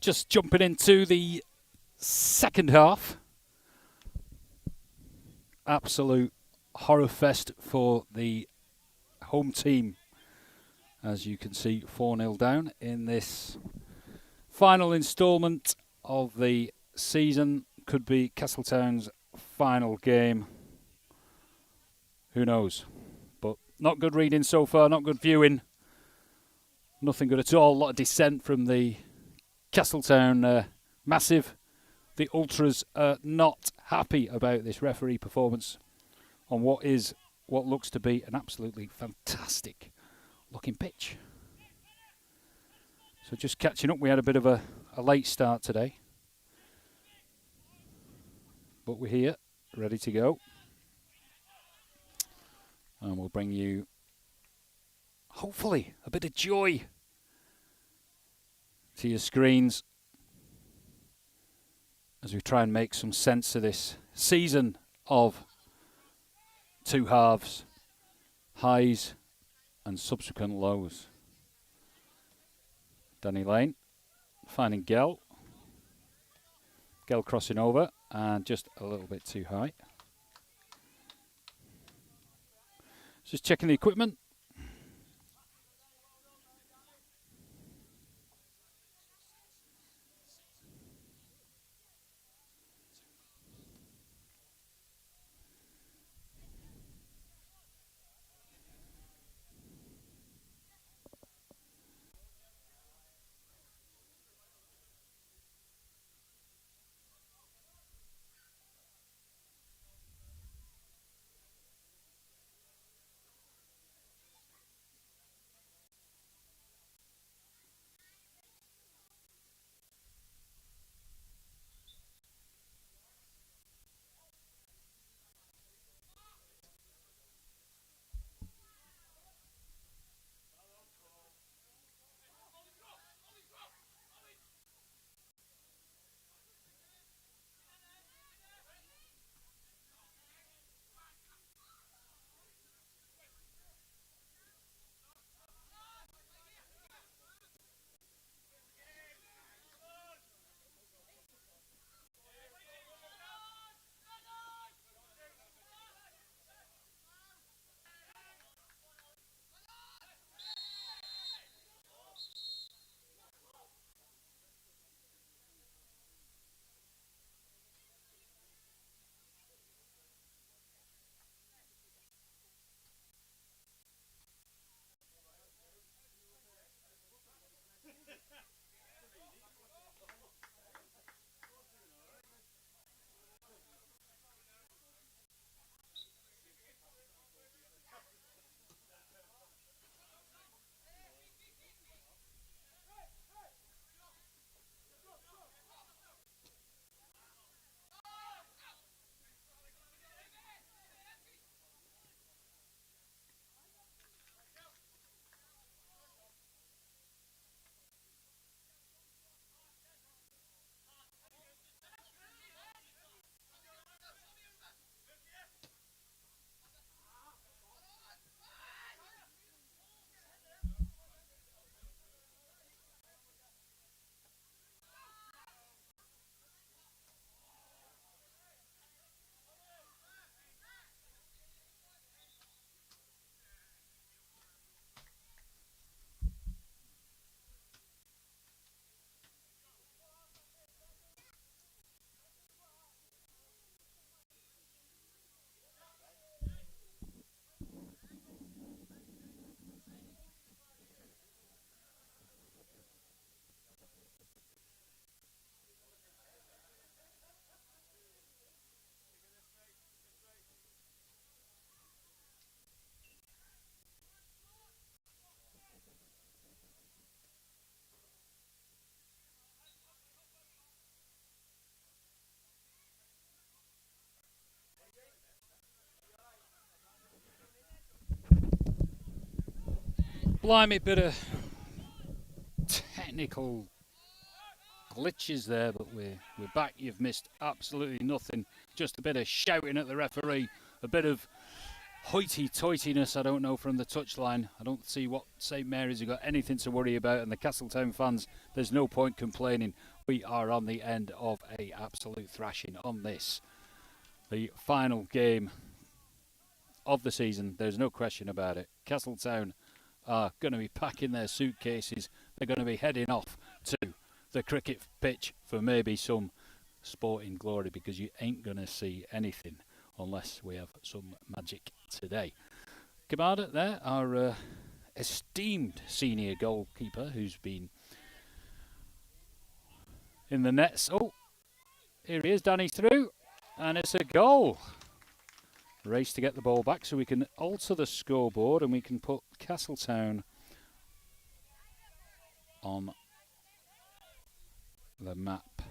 Just jumping into the second half. Absolute horror fest for the home team. As you can see, 4-0 down in this final instalment of the season. Could be Castletown's final game. Who knows? But not good reading so far, not good viewing. Nothing good at all. A lot of dissent from the Castletown massive. The Ultras are not happy about this referee performance on what looks to be an absolutely fantastic looking pitch. So just catching up, we had a bit of a late start today. But we're here, ready to go. And we'll bring you, hopefully, a bit of joy to your screens as we try and make some sense of this season of two halves, highs and subsequent lows. Danny Lane finding Gell. Gell crossing over and just a little bit too high. Just checking the equipment. Blimey, bit of technical glitches there, but we're back. You've missed absolutely nothing. Just a bit of shouting at the referee, a bit of hoity-toityness, I don't know, from the touchline. I don't see what St Mary's have got anything to worry about, and the Castletown fans, there's no point complaining. we are on the end of a absolute thrashing on this. The final game of the season, there's no question about it. Castletown are going to be packing their suitcases. They're going to be heading off to the cricket pitch for maybe some sporting glory, because you ain't going to see anything unless we have some magic today. Kamada there, our esteemed senior goalkeeper, who's been in the nets. Oh, here he is, Danny through, and it's a goal. Race to get the ball back so we can alter the scoreboard and we can put Castletown on the map.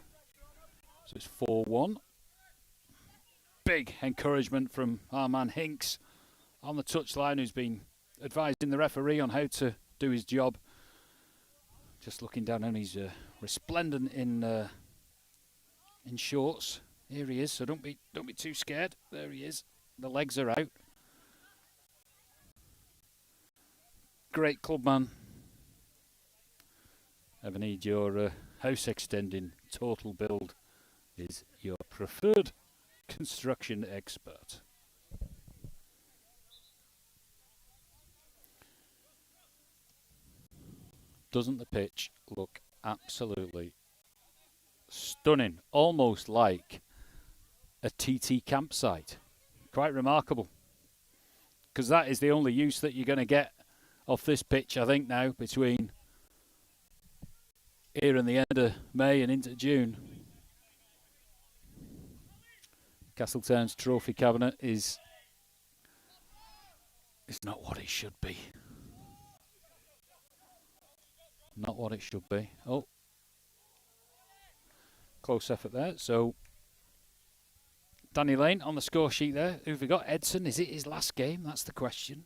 So it's 4-1. Big encouragement from our man Hinks on the touchline, who's been advising the referee on how to do his job. Just looking down, and he's resplendent in shorts. Here he is. So don't be too scared. There he is. The legs are out. Great clubman. Ever need your house extending, Total Build is your preferred construction expert. Doesn't the pitch look absolutely stunning? Almost like a TT campsite. Quite remarkable. Because that is the only use that you're going to get off this pitch, I think, now, between here and the end of May and into June. Castletown's trophy cabinet is not what it should be. Not what it should be. Oh. Close effort there. So, Danny Lane on the score sheet there. Who've we got? Edson. Is it his last game? That's the question.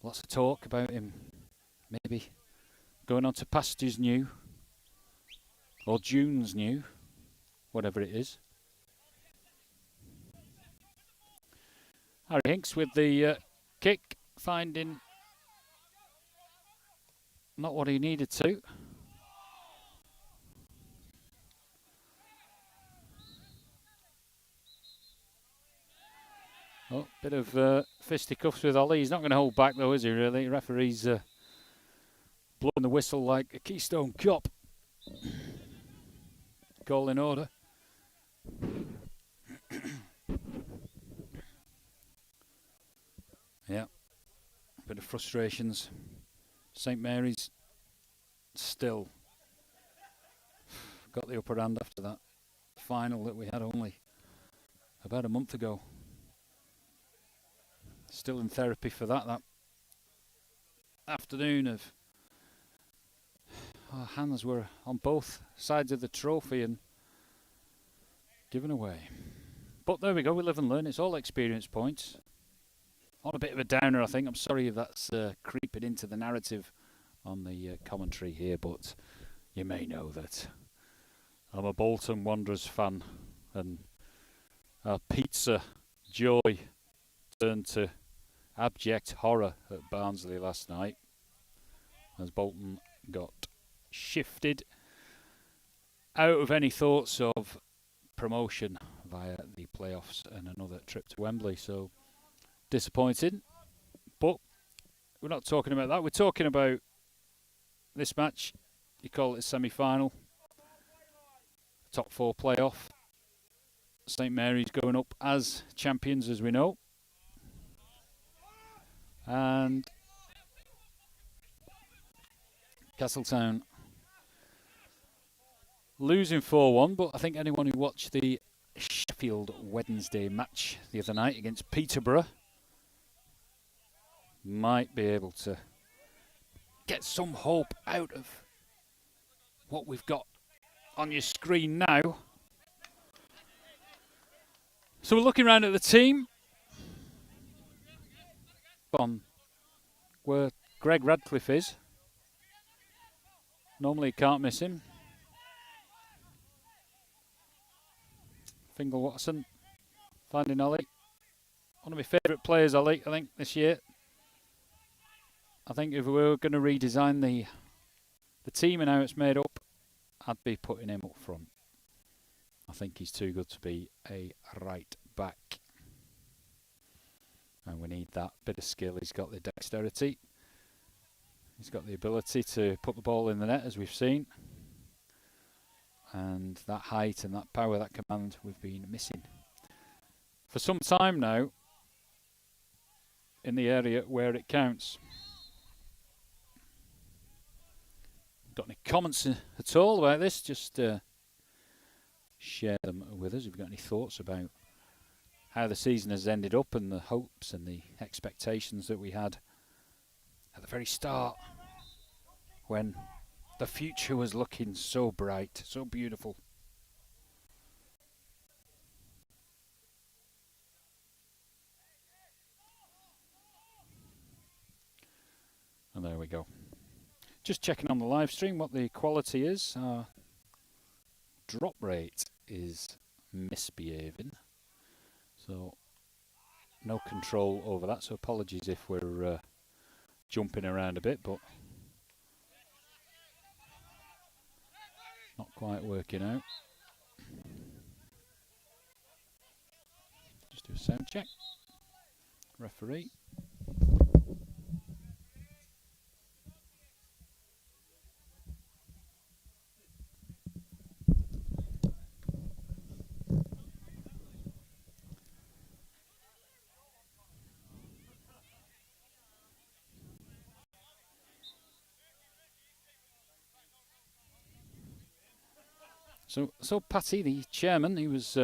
Lots of talk about him maybe going on to pastures new. Or June's new. Whatever it is. Harry Hinks with the kick. Finding not what he needed to. Oh, bit of fisticuffs with Ollie. He's not going to hold back though, is he really? The referee's blowing the whistle like a Keystone Cop. Goal in order. Yeah, bit of frustrations. St Mary's still got the upper hand after that final that we had only about a month ago. Still in therapy for that afternoon of our hands were on both sides of the trophy and given away. But there we go, we live and learn. It's all experience points. On a bit of a downer, I think. I'm sorry if that's creeping into the narrative on the commentary here, but you may know that I'm a Bolton Wanderers fan, and our pizza joy turned to abject horror at Barnsley last night as Bolton got shifted out of any thoughts of promotion via the playoffs and another trip to Wembley. So disappointing, but we're not talking about that. We're talking about this match. You call it a semi-final, top four playoff. St Mary's going up as champions, as we know, and Castletown losing 4-1. But I think anyone who watched the Sheffield Wednesday match the other night against Peterborough might be able to get some hope out of what we've got on your screen now. So we're looking around at the team. On where Greg Radcliffe is. Normally you can't miss him. Fingal Watson finding Ollie. One of my favourite players, Ollie, I think, this year. I think if we were going to redesign the the team and how it's made up, I'd be putting him up front. I think he's too good to be a right back. And we need that bit of skill. He's got the dexterity. He's got the ability to put the ball in the net, as we've seen. And that height and that power, that command, we've been missing for some time now in the area where it counts. Got any comments at all about this? Just share them with us if you've got any thoughts about how the season has ended up and the hopes and the expectations that we had at the very start when the future was looking so bright, so beautiful. And there we go. Just checking on the live stream what the quality is. Our drop rate is misbehaving. So no control over that. So apologies if we're jumping around a bit, but not quite working out. Just do a sound check. Referee. So Patty, the chairman, he was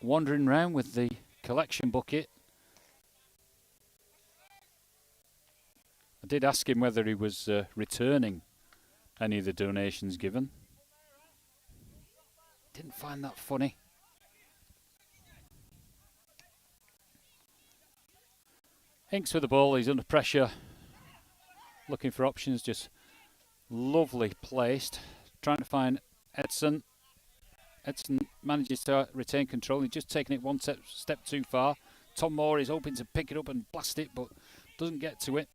wandering around with the collection bucket. I did ask him whether he was returning any of the donations given. Didn't find that funny. Hinks with the ball, he's under pressure. Looking for options, just lovely placed. Trying to find Edson. Edson manages to retain control. He's just taken it one step too far. Tom Moore is hoping to pick it up and blast it, but doesn't get to it.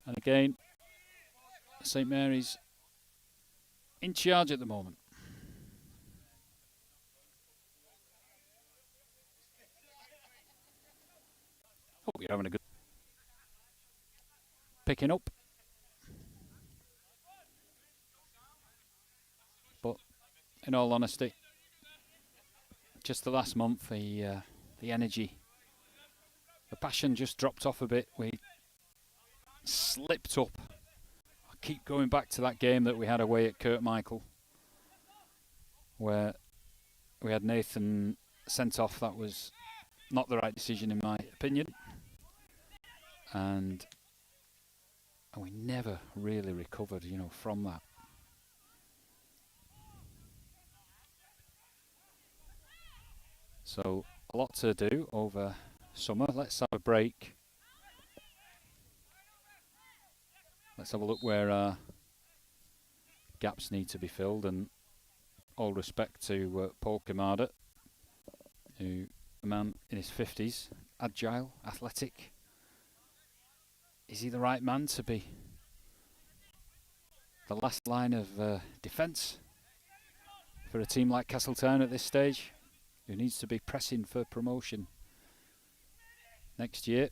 And again, St Mary's in charge at the moment. Hope you're having a good picking up. But in all honesty, just the last month, the energy, the passion just dropped off a bit. We slipped up. I keep going back to that game that we had away at Kirkmichael, where we had Nathan sent off. That was not the right decision in my opinion. And we never really recovered, from that. So a lot to do over summer. Let's have a break. Let's have a look where our gaps need to be filled, and all respect to Paul Kamada, who a man in his 50s, agile, athletic. Is he the right man to be the last line of defence for a team like Castletown at this stage, who needs to be pressing for promotion next year?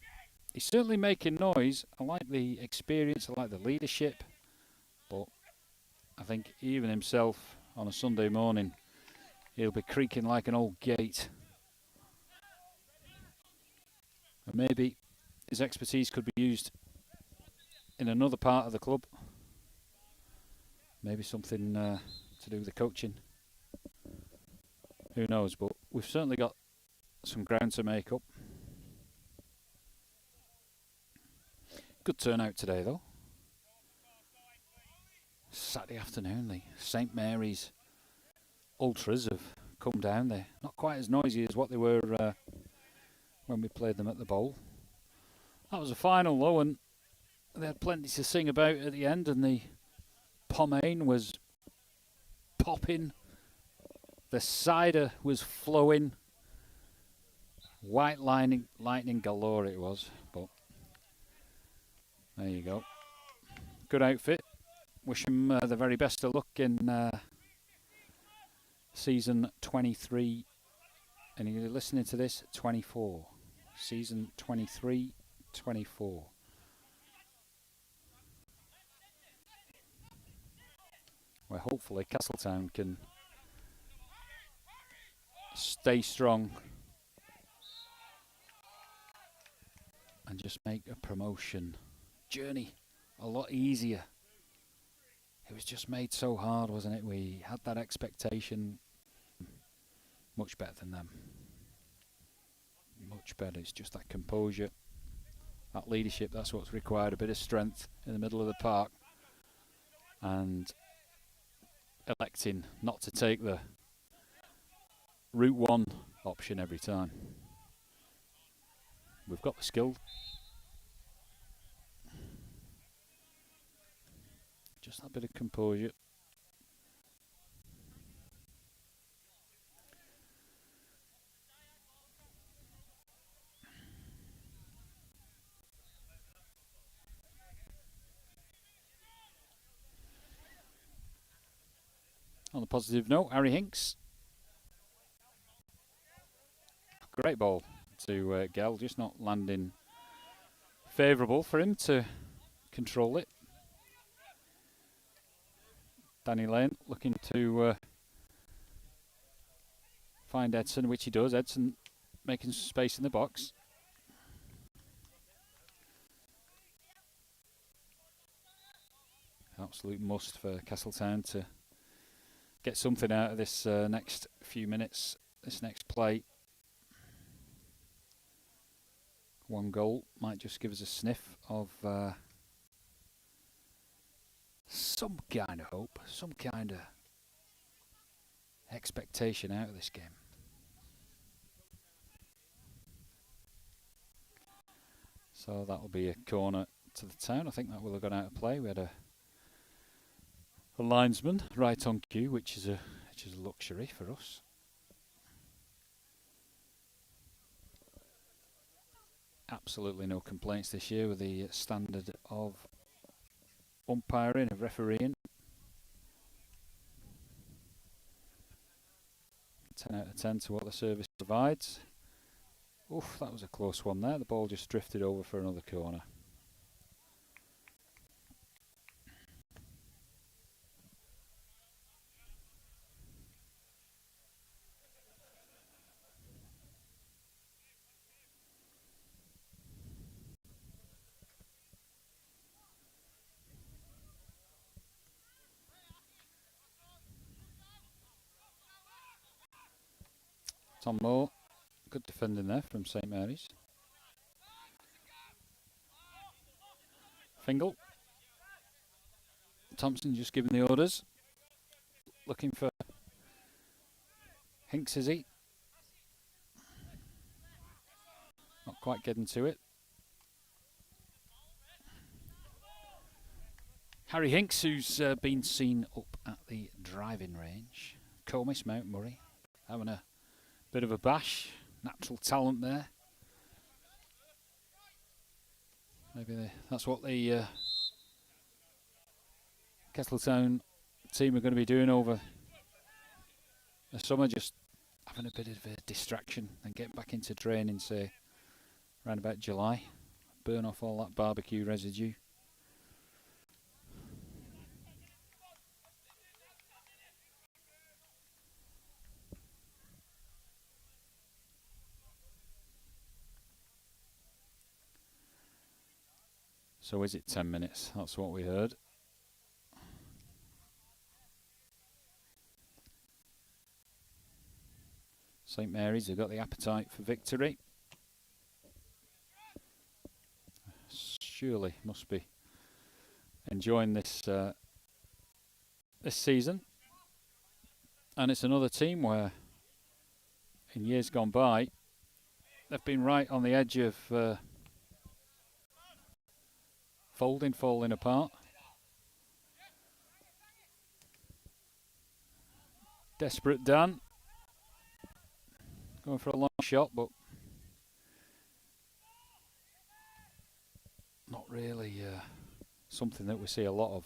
He's certainly making noise. I like the experience, I like the leadership, but I think even himself on a Sunday morning, he'll be creaking like an old gate. And maybe his expertise could be used in another part of the club. Maybe something to do with the coaching. Who knows, but we've certainly got some ground to make up. Good turnout today, though. Saturday afternoon, the St Mary's Ultras have come down. They're not quite as noisy as what they were when we played them at the Bowl. That was a final, though, and they had plenty to sing about at the end, and the pomaine was popping. The cider was flowing. White lightning galore it was, but there you go. good outfit. Wish them the very best of luck in season 23. And you're listening to this, 24. Season 23, 24. Where hopefully Castletown can stay strong and just make a promotion journey a lot easier. It was just made so hard, wasn't it? We had that expectation. Much better than them. Much better. It's just that composure, that leadership. That's what's required. A bit of strength in the middle of the park, and electing not to take the Route 1 option every time. We've got the skill. Just that bit of composure. On a positive note, Harry Hinks. Great ball to Gell, just not landing favourable for him to control it. Danny Lane looking to find Edson, which he does. Edson making space in the box. Absolute must for Castletown to get something out of this next few minutes, this next play. One goal might just give us a sniff of some kind of hope, some kind of expectation out of this game. So that'll be a corner to the town. I think that will have gone out of play. We had a linesman right on cue, which is a luxury for us. Absolutely no complaints this year with the standard of umpiring, of refereeing. 10 out of 10 to what the service provides. Oof, that was a close one there. The ball just drifted over for another corner. Tom Moore, good defending there from St Mary's. Fingal. Thompson just giving the orders. Looking for Hinks, is he? Not quite getting to it. Harry Hinks, who's been seen up at the driving range. Comis, Mount Murray, having a bit of a bash. Natural talent there. Maybe that's what the Castletown team are going to be doing over the summer, just having a bit of a distraction and getting back into training, say, around about July. Burn off all that barbecue residue. So is it 10 minutes? That's what we heard. St Mary's have got the appetite for victory. Surely must be enjoying this this season. And it's another team where in years gone by they've been right on the edge of falling apart. Desperate Dan. Going for a long shot, but not really something that we see a lot of.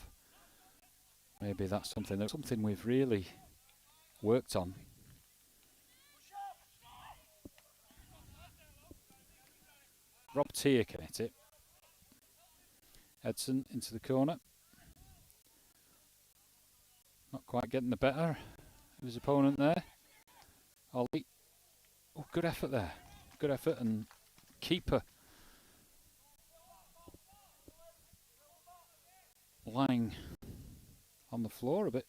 Maybe that's something we've really worked on. Rob Tier can hit it. Edson into the corner. Not quite getting the better of his opponent there. Ollie. Oh, good effort there. Good effort, and keeper lying on the floor a bit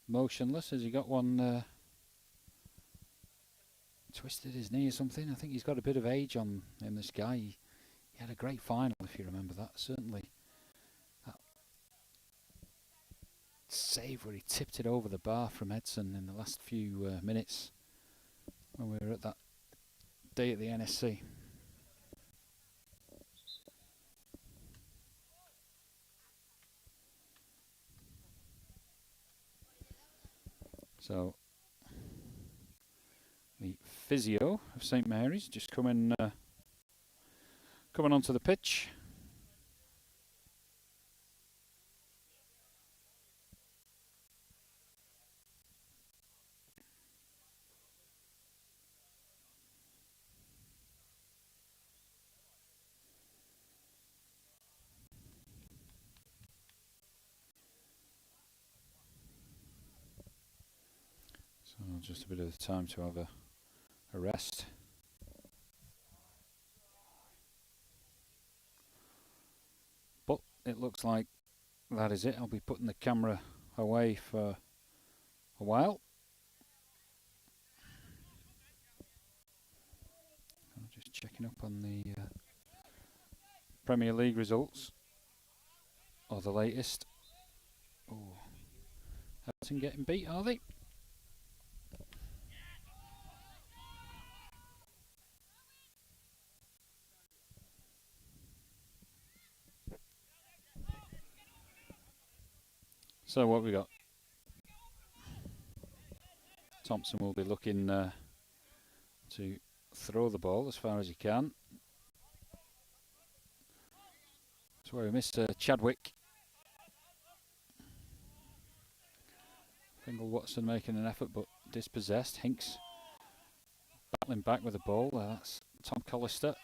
motionless as he got one twisted his knee or something. I think he's got a bit of age on him, this guy. He had a great final, if you remember that. Certainly that save where he tipped it over the bar from Edson in the last few minutes when we were at that day at the NSC. So the physio of St Mary's just coming onto the pitch. So just a bit of time to have a rest. But it looks like that is it. I'll be putting the camera away for a while. I'm just checking up on the Premier League results, or the latest. Oh, Everton getting beat, are they? So what we got? Thompson will be looking to throw the ball as far as he can. That's where we missed Chadwick. Fingal Watson making an effort but dispossessed. Hinks battling back with the ball. That's Tom Collister.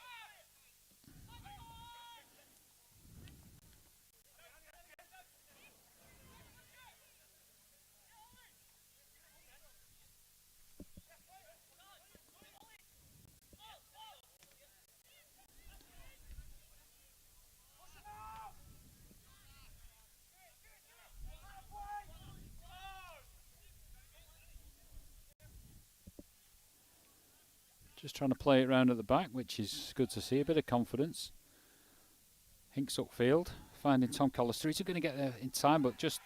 Just trying to play it round at the back, which is good to see. A bit of confidence. Hinks upfield, finding Tom Collister. He's going to get there in time, but just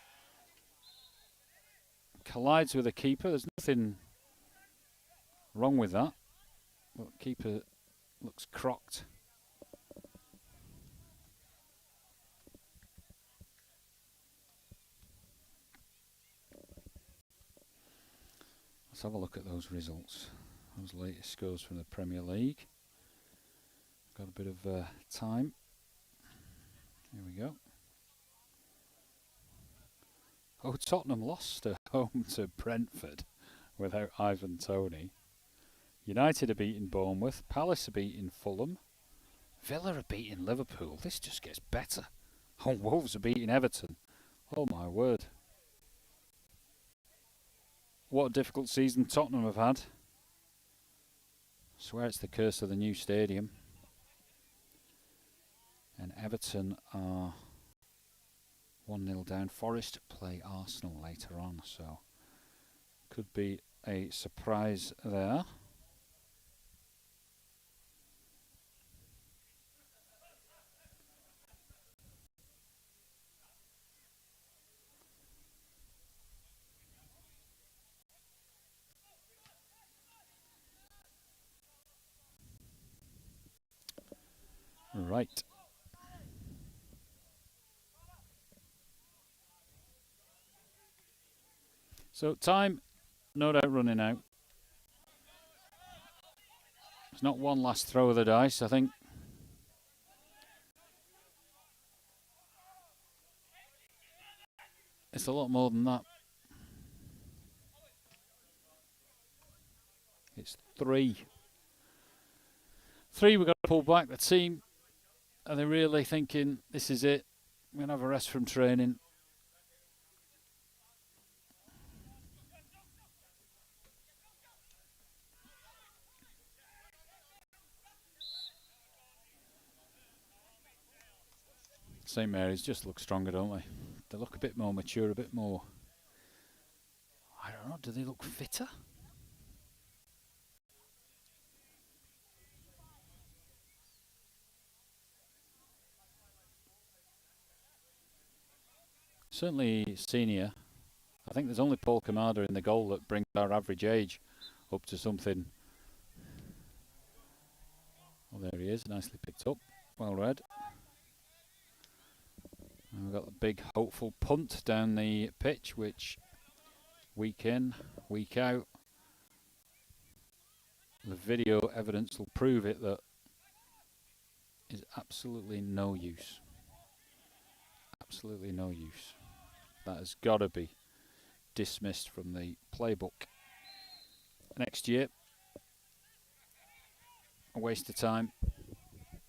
collides with the keeper. There's nothing wrong with that. But keeper looks crocked. Let's have a look at those results. Those latest scores from the Premier League. Got a bit of time. Here we go. Oh, Tottenham lost at home to Brentford without Ivan Toney. United are beating Bournemouth. Palace are beating Fulham. Villa are beating Liverpool. This just gets better. Oh, Wolves are beating Everton. Oh my word. What a difficult season Tottenham have had. I swear it's the curse of the new stadium. And Everton are 1-0 down. Forest play Arsenal later on, so could be a surprise there. Right. So time, no doubt, running out. It's not one last throw of the dice, I think. It's a lot more than that. It's 3. 3, we've got to pull back. The team, are they really thinking, this is it, we're going to have a rest from training? St Mary's just look stronger, don't they? They look a bit more mature, a bit more, I don't know, do they look fitter? Certainly senior. I think there's only Paul Kamada in the goal that brings our average age up to something. Well, there he is, nicely picked up, well read. And we've got the big hopeful punt down the pitch, which week in, week out, the video evidence will prove it, that is absolutely no use. Absolutely no use. That has got to be dismissed from the playbook. Next year, a waste of time.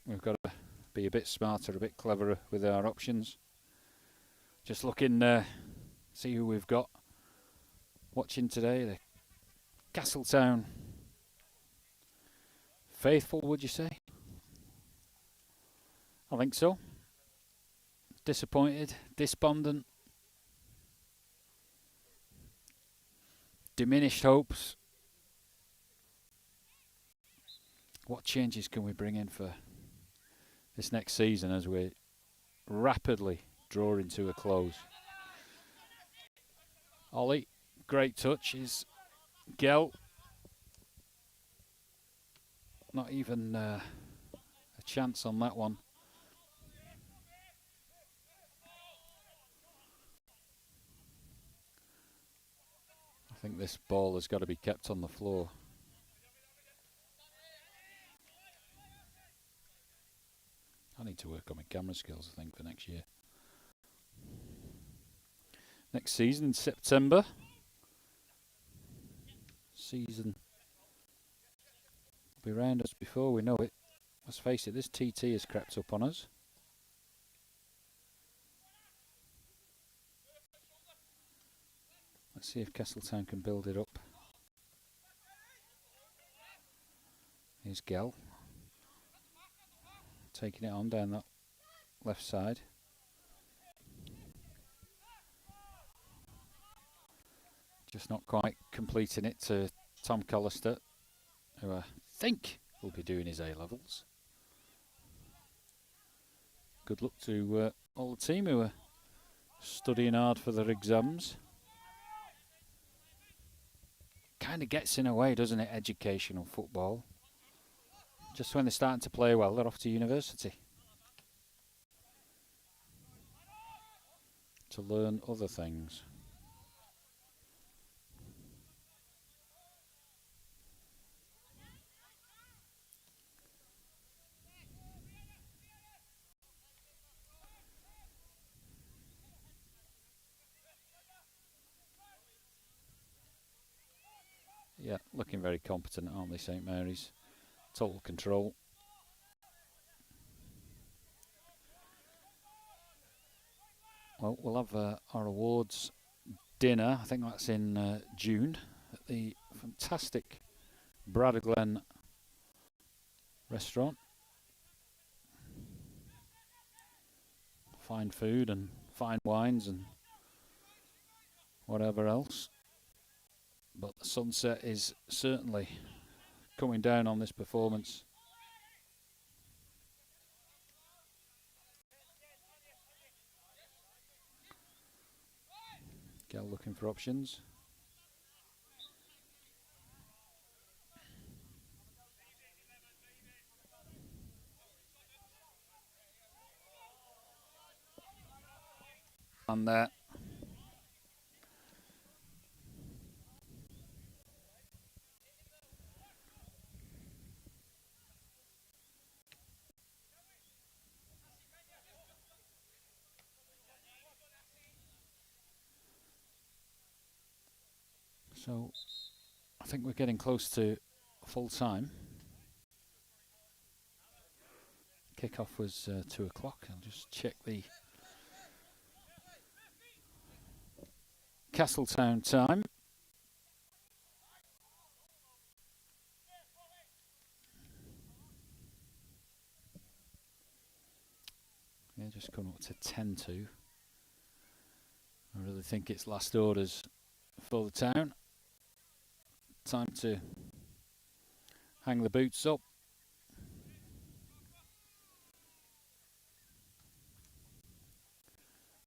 We've got to be a bit smarter, a bit cleverer with our options. Just looking, see who we've got watching today. The Castletown faithful, would you say? I think so. Disappointed, despondent, diminished hopes. What changes can we bring in for this next season as we rapidly draw into a close? Ollie, great touch. Is Gell not even a chance on that one? I think this ball has got to be kept on the floor. I need to work on my camera skills, I think, for next year. Next season in September. Season will be round us before we know it. Let's face it, this TT has crept up on us. Let's see if Castletown can build it up. Here's Gell. Taking it on down that left side. Just not quite completing it to Tom Collister, who I think will be doing his A-levels. Good luck to all the team who are studying hard for their exams. Kind of gets in a way, doesn't it, educational football? Just when they're starting to play well, they're off to university to learn other things. Yeah, looking very competent, aren't they, St Mary's? Total control. Well, we'll have our awards dinner. I think that's in June at the fantastic Bradglen restaurant. Fine food and fine wines and whatever else. But the sunset is certainly coming down on this performance. Gell looking for options. And there. So I think we're getting close to full time. Kickoff was 2 o'clock. I'll just check the Castletown time. Yeah, just coming up to 10-2. I really think it's last orders for the town. Time to hang the boots up.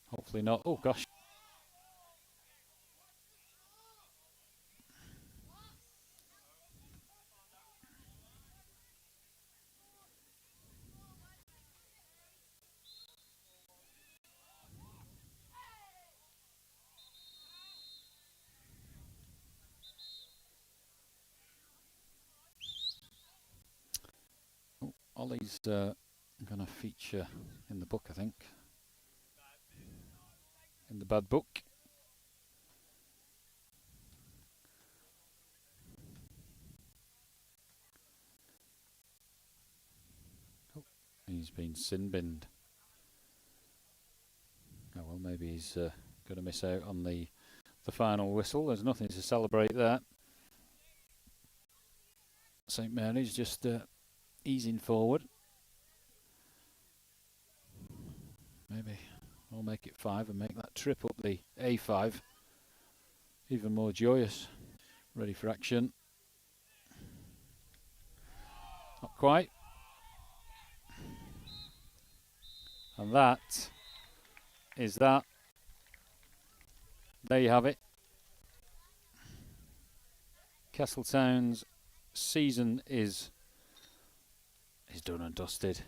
Hopefully not. Oh gosh. Ollie's going to feature in the book, I think. In the bad book. Oh, he's been sin-binned. Oh well, maybe he's going to miss out on the final whistle. There's nothing to celebrate there. St Mary's just easing forward. Maybe I'll make it 5 and make that trip up the A5 even more joyous. Ready for action. Not quite. And that is that. There you have it. Castletown's season is done and dusted.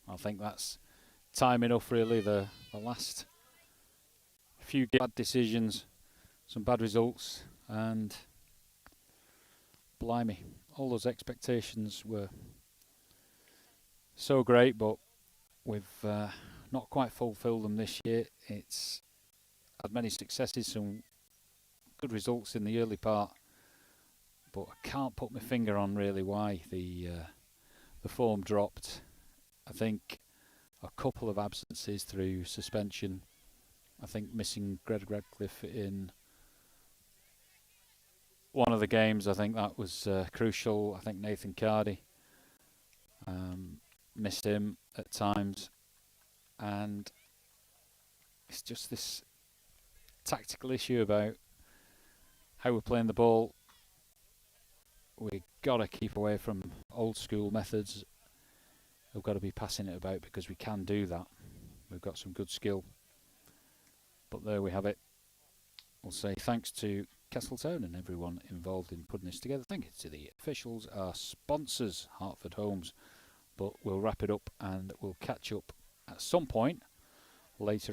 I think that's time enough, really. The last few bad decisions, some bad results, and blimey, all those expectations were so great, but we've not quite fulfilled them this year. It's had many successes, some good results in the early part, but I can't put my finger on really why the form dropped. I think a couple of absences through suspension. I think missing Greg Radcliffe in one of the games, I think that was crucial. I think Nathan Cardy missed him at times, and it's just this tactical issue about how we're playing the ball. We've got to keep away from old school methods. We've got to be passing it about because we can do that. We've got some good skill. But there we have it. We'll say thanks to Castletown and everyone involved in putting this together. Thank you to the officials, our sponsors, Hartford Homes. But we'll wrap it up and we'll catch up at some point later on.